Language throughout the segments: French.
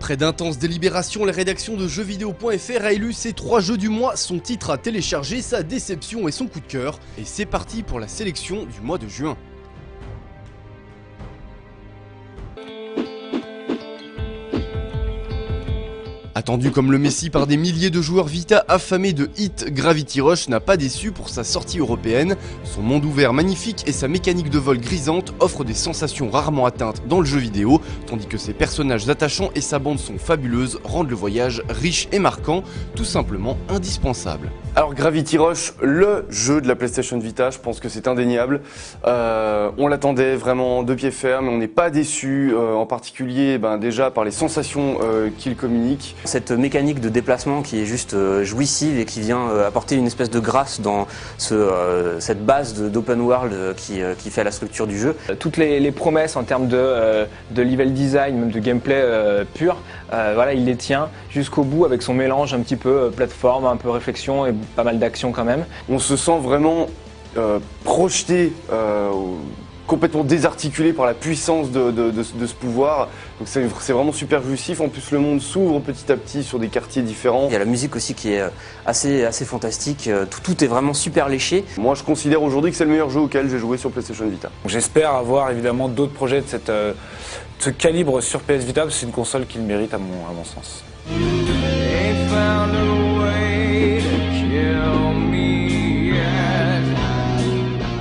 Après d'intenses délibérations, la rédaction de jeuxvideo.fr a élu ses 3 jeux du mois, son titre à télécharger, sa déception et son coup de cœur. Et c'est parti pour la sélection du mois de juin. Attendu comme le Messi par des milliers de joueurs Vita affamés de hits, Gravity Rush n'a pas déçu pour sa sortie européenne. Son monde ouvert magnifique et sa mécanique de vol grisante offrent des sensations rarement atteintes dans le jeu vidéo, tandis que ses personnages attachants et sa bande son fabuleuses rendent le voyage riche et marquant, tout simplement indispensable. Alors Gravity Rush, le jeu de la PlayStation Vita, je pense que c'est indéniable. On l'attendait vraiment de pied ferme, on n'est pas déçu, en particulier déjà par les sensations qu'il communique. Cette mécanique de déplacement qui est juste jouissive et qui vient apporter une espèce de grâce dans cette base d'open world qui fait la structure du jeu. Toutes les promesses en termes de level design, même de gameplay pur, voilà, il les tient jusqu'au bout avec son mélange un petit peu plateforme, un peu réflexion et pas mal d'action quand même. On se sent vraiment projeté, complètement désarticulé par la puissance de ce pouvoir. Donc c'est vraiment super jouissif. En plus le monde s'ouvre petit à petit sur des quartiers différents. Il y a la musique aussi qui est assez fantastique. Tout est vraiment super léché. Moi je considère aujourd'hui que c'est le meilleur jeu auquel j'ai joué sur PlayStation Vita. J'espère avoir évidemment d'autres projets de ce calibre sur PS Vita, parce que c'est une console qui le mérite à mon sens.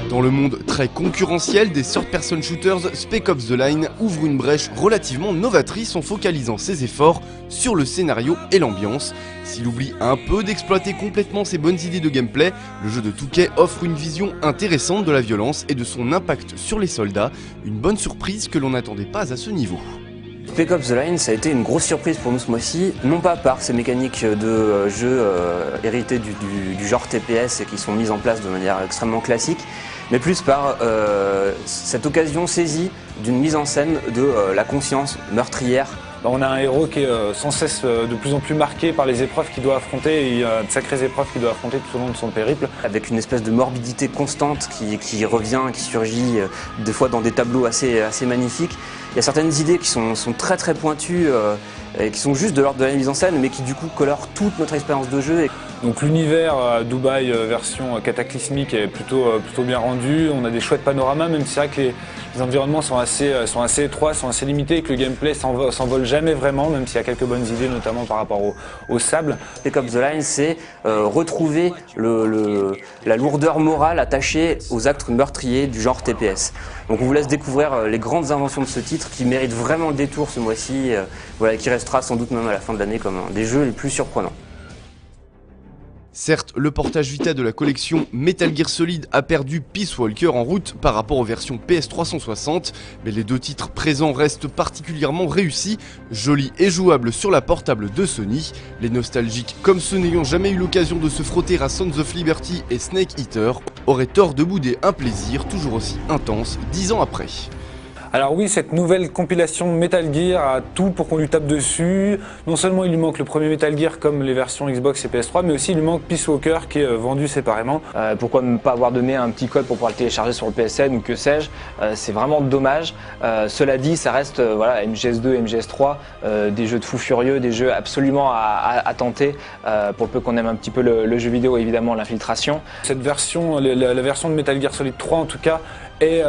Dans le monde très concurrentiel des third-person shooters, Spec Ops The Line ouvre une brèche relativement novatrice en focalisant ses efforts sur le scénario et l'ambiance. S'il oublie un peu d'exploiter complètement ses bonnes idées de gameplay, le jeu de 2K offre une vision intéressante de la violence et de son impact sur les soldats, une bonne surprise que l'on n'attendait pas à ce niveau. Spec Ops The Line, ça a été une grosse surprise pour nous ce mois-ci, non pas par ces mécaniques de jeu héritées du genre TPS et qui sont mises en place de manière extrêmement classique, mais plus par cette occasion saisie d'une mise en scène de la conscience meurtrière. On a un héros qui est sans cesse de plus en plus marqué par les épreuves qu'il doit affronter, et il y a de sacrées épreuves qu'il doit affronter tout au long de son périple. Avec une espèce de morbidité constante qui revient, qui surgit des fois dans des tableaux assez magnifiques. Il y a certaines idées qui sont très très pointues et qui sont juste de l'ordre de la mise en scène, mais qui du coup colorent toute notre expérience de jeu. Donc l'univers Dubaï version cataclysmique est plutôt bien rendu. On a des chouettes panoramas, même si c'est vrai que les environnements sont assez étroits, sont assez limités et que le gameplay s'envole jamais vraiment, même s'il y a quelques bonnes idées, notamment par rapport au sable. Spec Ops The Line, c'est retrouver la lourdeur morale attachée aux actes meurtriers du genre TPS. Donc on vous laisse découvrir les grandes inventions de ce titre qui méritent vraiment le détour ce mois-ci, voilà, qui restera sans doute même à la fin de l'année comme un des jeux les plus surprenants. Certes, le portage Vita de la collection Metal Gear Solid a perdu Peace Walker en route par rapport aux versions PS360, mais les deux titres présents restent particulièrement réussis, jolis et jouables sur la portable de Sony. Les nostalgiques, comme ceux n'ayant jamais eu l'occasion de se frotter à Sons of Liberty et Snake Eater, auraient tort de bouder un plaisir toujours aussi intense 10 ans après. Alors oui, cette nouvelle compilation Metal Gear a tout pour qu'on lui tape dessus. Non seulement il lui manque le premier Metal Gear comme les versions Xbox et PS3, mais aussi il lui manque Peace Walker qui est vendu séparément. Pourquoi ne pas avoir donné un petit code pour pouvoir le télécharger sur le PSN ou que sais-je, c'est vraiment dommage. Cela dit, ça reste voilà, MGS2, MGS3, des jeux de fous furieux, des jeux absolument à tenter pour le peu qu'on aime un petit peu le jeu vidéo et évidemment l'infiltration. Cette version, la version de Metal Gear Solid 3 en tout cas, est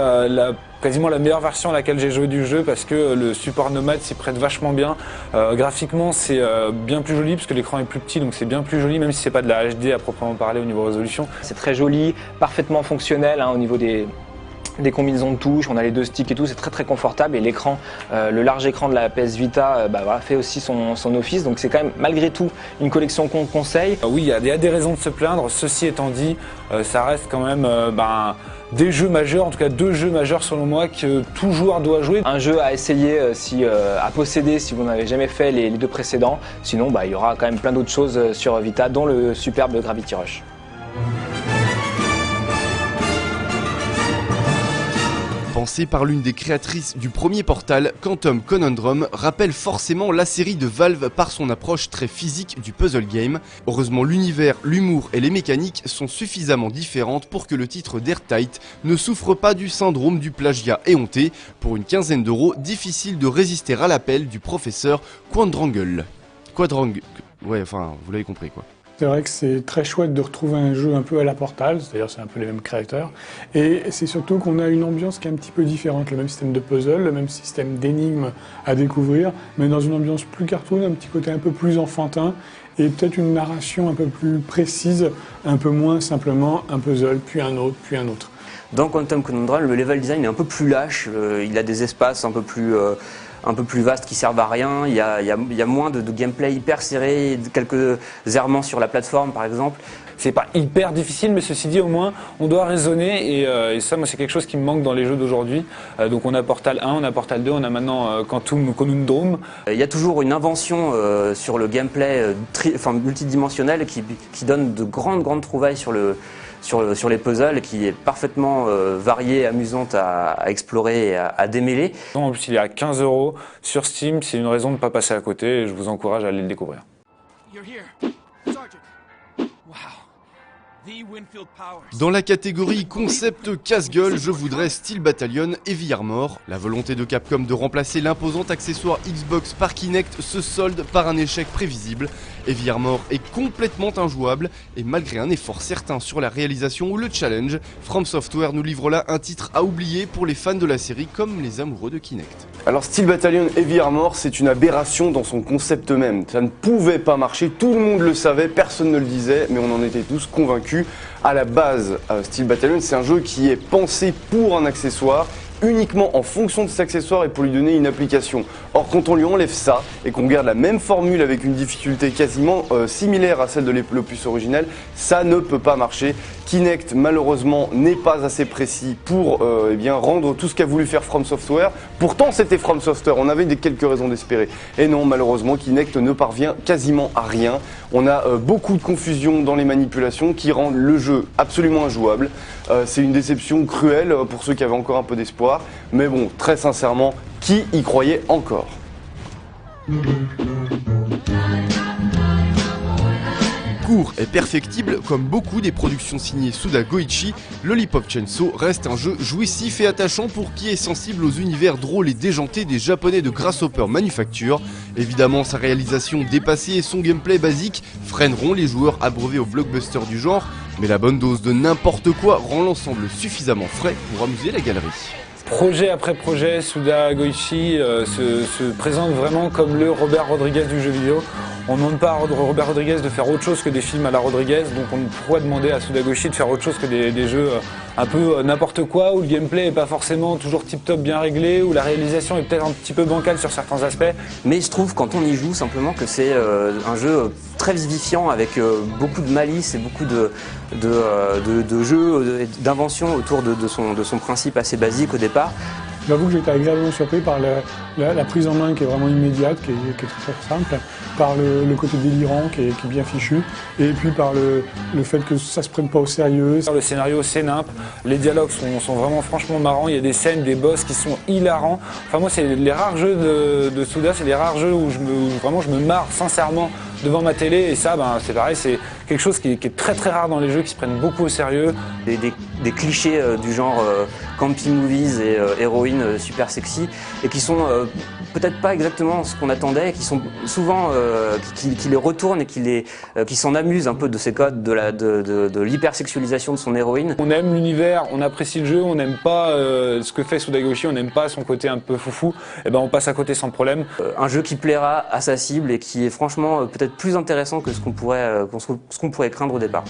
quasiment la meilleure version à laquelle j'ai joué du jeu parce que le support nomade s'y prête vachement bien. Graphiquement c'est bien plus joli parce que l'écran est plus petit, donc c'est bien plus joli même si c'est pas de la HD à proprement parler au niveau résolution. C'est très joli, parfaitement fonctionnel au niveau des combinaisons de touches, on a les deux sticks et tout, c'est très très confortable et l'écran, le large écran de la PS Vita voilà, fait aussi son office, donc c'est quand même malgré tout une collection qu'on conseille. Oui, il y a des raisons de se plaindre, ceci étant dit, ça reste quand même des jeux majeurs, en tout cas 2 jeux majeurs selon moi que tout joueur doit jouer. Un jeu à essayer, à posséder si vous n'avez jamais fait les 2 précédents, sinon il y aura quand même plein d'autres choses sur Vita dont le superbe Gravity Rush. Lancé par l'une des créatrices du premier Portal, Quantum Conundrum rappelle forcément la série de Valve par son approche très physique du puzzle game. Heureusement, l'univers, l'humour et les mécaniques sont suffisamment différentes pour que le titre d'Airtight ne souffre pas du syndrome du plagiat éhonté. Pour une quinzaine d'euros, difficile de résister à l'appel du professeur Quadrangle. Ouais, enfin, vous l'avez compris quoi. C'est vrai que c'est très chouette de retrouver un jeu un peu à la Portal, c'est-à-dire c'est un peu les mêmes créateurs, et c'est surtout qu'on a une ambiance qui est un petit peu différente, le même système de puzzle, le même système d'énigmes à découvrir, mais dans une ambiance plus cartoon, un petit côté un peu plus enfantin, et peut-être une narration un peu plus précise, un peu moins simplement un puzzle, puis un autre, puis un autre. Dans Quantum Conundrum, le level design est un peu plus lâche, il a des espaces un peu plus vastes qui servent à rien, il y a moins de gameplay hyper serré, quelques errements sur la plateforme par exemple. C'est pas hyper difficile, mais ceci dit, au moins, on doit raisonner, et ça, moi, c'est quelque chose qui me manque dans les jeux d'aujourd'hui. Donc on a Portal 1, on a Portal 2, on a maintenant Quantum Conundrum. Il y a toujours une invention sur le gameplay multidimensionnel qui donne de grandes trouvailles sur les puzzles, qui est parfaitement variée, amusante à explorer et à démêler. En plus, il est à 15 € sur Steam, c'est une raison de ne pas passer à côté, et je vous encourage à aller le découvrir. Dans la catégorie concept casse-gueule, je voudrais Steel Battalion Heavy Armor. La volonté de Capcom de remplacer l'imposant accessoire Xbox par Kinect se solde par un échec prévisible. Heavy Armor est complètement injouable, et malgré un effort certain sur la réalisation ou le challenge, From Software nous livre là un titre à oublier pour les fans de la série comme les amoureux de Kinect. Alors Steel Battalion Heavy Armor, c'est une aberration dans son concept même. Ça ne pouvait pas marcher, tout le monde le savait, personne ne le disait, mais on en était tous convaincus. À la base, Steel Battalion, c'est un jeu qui est pensé pour un accessoire, uniquement en fonction de cet accessoire et pour lui donner une application. Or, quand on lui enlève ça et qu'on garde la même formule avec une difficulté quasiment similaire à celle de l'opus originel, ça ne peut pas marcher. Kinect, malheureusement, n'est pas assez précis pour rendre tout ce qu'a voulu faire From Software. Pourtant, c'était From Software, on avait quelques raisons d'espérer. Et non, malheureusement, Kinect ne parvient quasiment à rien. On a beaucoup de confusion dans les manipulations qui rendent le jeu absolument injouable. C'est une déception cruelle pour ceux qui avaient encore un peu d'espoir. Mais bon, très sincèrement, qui y croyait encore ? Court et perfectible, comme beaucoup des productions signées Suda Goichi, Lollipop Chainsaw reste un jeu jouissif et attachant pour qui est sensible aux univers drôles et déjantés des japonais de Grasshopper Manufacture. Évidemment, sa réalisation dépassée et son gameplay basique freineront les joueurs abreuvés au blockbuster du genre, mais la bonne dose de n'importe quoi rend l'ensemble suffisamment frais pour amuser la galerie. Projet après projet, Suda Goichi se présente vraiment comme le Robert Rodriguez du jeu vidéo. On ne demande pas à Robert Rodriguez de faire autre chose que des films à la Rodriguez, donc on pourrait demander à Suda Goichi de faire autre chose que des jeux un peu n'importe quoi, où le gameplay n'est pas forcément toujours tip-top bien réglé, où la réalisation est peut-être un petit peu bancale sur certains aspects. Mais je trouve quand on y joue simplement que c'est un jeu très vivifiant avec beaucoup de malice et beaucoup de jeux, d'invention autour de son principe assez basique au départ. J'avoue que j'ai été agréablement surpris par la prise en main qui est vraiment immédiate, qui est très simple, par le côté délirant qui est bien fichu, et puis par le fait que ça se prenne pas au sérieux. Le scénario c'est nimp, les dialogues sont vraiment franchement marrants, il y a des scènes, des boss qui sont hilarants. Enfin moi c'est les rares jeux de Suda, c'est les rares jeux où je me marre sincèrement devant ma télé, et ça c'est pareil, c'est quelque chose qui est très très rare dans les jeux, qui se prennent beaucoup au sérieux. Des clichés du genre camping movies et héroïnes super sexy, et qui sont peut-être pas exactement ce qu'on attendait, et qui sont souvent qui les retournent et qui s'en amusent un peu de ces codes de l'hypersexualisation de son héroïne. On aime l'univers, on apprécie le jeu, on n'aime pas ce que fait Suda Goichi, on n'aime pas son côté un peu foufou, et on passe à côté sans problème. Un jeu qui plaira à sa cible et qui est franchement peut-être plus intéressant que ce qu'on pourrait craindre au départ.